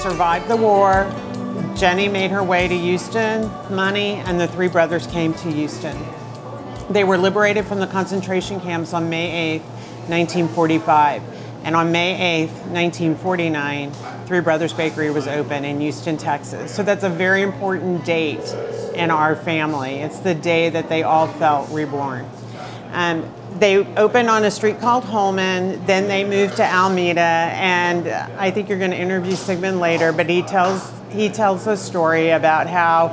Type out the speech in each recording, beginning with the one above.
survived the war. Jenny made her way to Houston, Money, and the three brothers came to Houston. They were liberated from the concentration camps on May 8th, 1945. And on May 8th, 1949, Three Brothers Bakery was open in Houston, Texas. So that's a very important date in our family. It's the day that they all felt reborn. They opened on a street called Holman, then they moved to Alameda, and I think you're going to interview Sigmund later, but he tells a story about how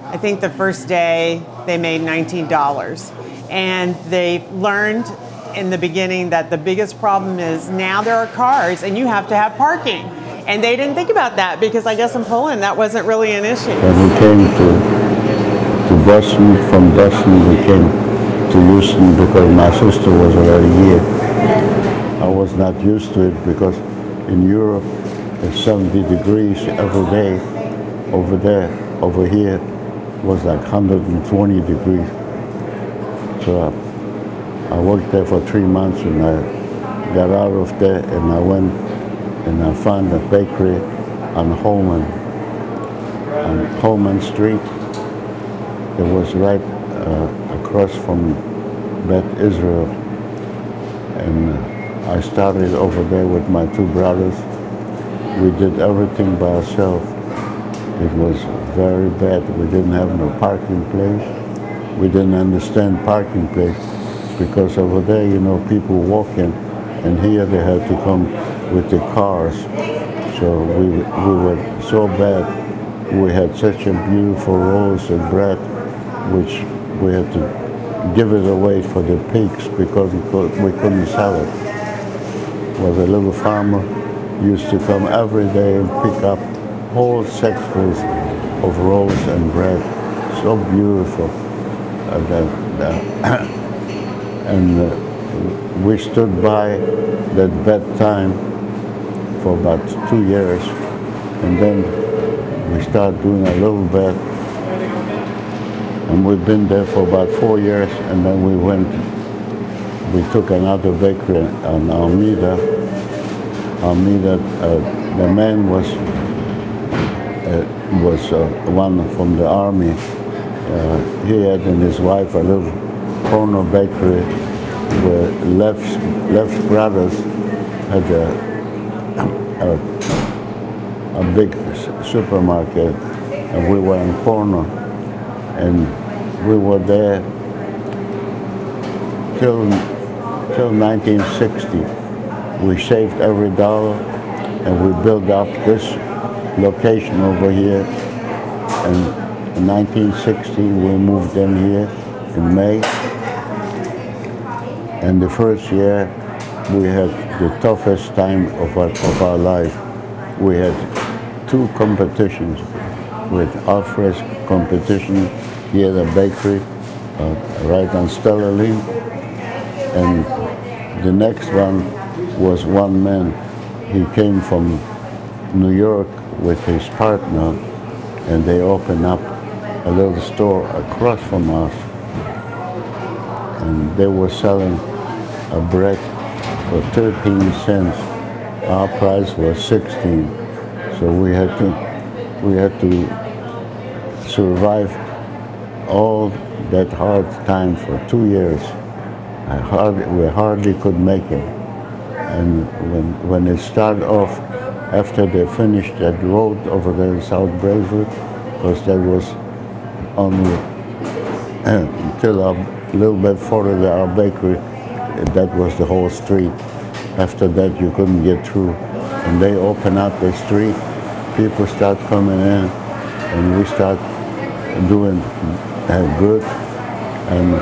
I think the first day they made $19. And they learned in the beginning that the biggest problem is now there are cars and you have to have parking. And they didn't think about that because I guess in Poland that wasn't really an issue. When we came to Boston, from Boston we came to Houston because my sister was already here. I was not used to it because in Europe it's 70 degrees every day. Over there, over here was like 120 degrees. So I worked there for 3 months and I got out of there and I went and I found a bakery on Holman Street. It was right across from Beth Israel. And I started over there with my two brothers. We did everything by ourselves. It was very bad. We didn't have no parking place. We didn't understand parking place because over there, you know, people walking, and here they had to come with the cars. So we were so bad. We had such a beautiful roast of bread, which we had to give it away for the pigs because we couldn't sell it. Was a little farmer used to come every day and pick up whole sackfuls of rolls and bread. So beautiful. And we stood by that bedtime for about 2 years, and then we started doing a little bit, and we've been there for about 4 years, and then we took another bakery on Alameda. The man was one from the army. He had and his wife a little corner bakery where Leff's brothers had a big supermarket, and we were in corner, and we were there till 1960. We saved every dollar, and we built up this location over here. And in 1960, we moved in here in May. And the first year, we had the toughest time of our life. We had 2 competitions with Alfred's competition. He had a bakery right on Stellarline. And the next one was one man. He came from New York with his partner, and they opened up a little store across from us. And they were selling a bread for 13 cents. Our price was 16. So we had to survive all that hard time for 2 years. We hardly could make it. And when it started off, after they finished that road over there in South Braeswood, because that was only until a little bit further our bakery, that was the whole street. After that, you couldn't get through. And they opened up the street, people start coming in, and we start doing good. And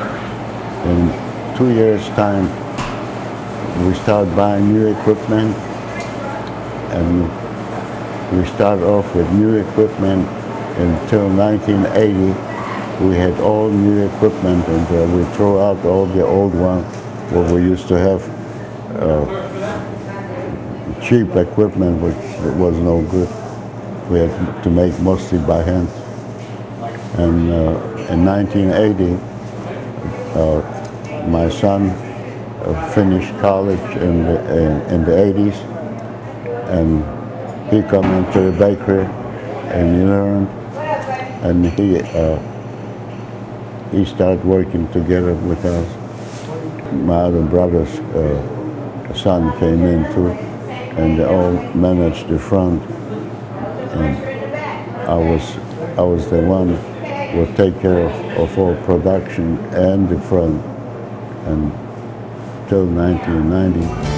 in 2 years' time, we started buying new equipment, and we started off with new equipment until 1980. We had all new equipment, and we throw out all the old ones where we used to have cheap equipment, which was no good. We had to make mostly by hand. And in 1980, my son finished college in the 80s, and he come into the bakery and he learned, and he started working together with us. My other brother's son came in too, and they all managed the front. And I was the one who would take care of all production and the front, and till 1990.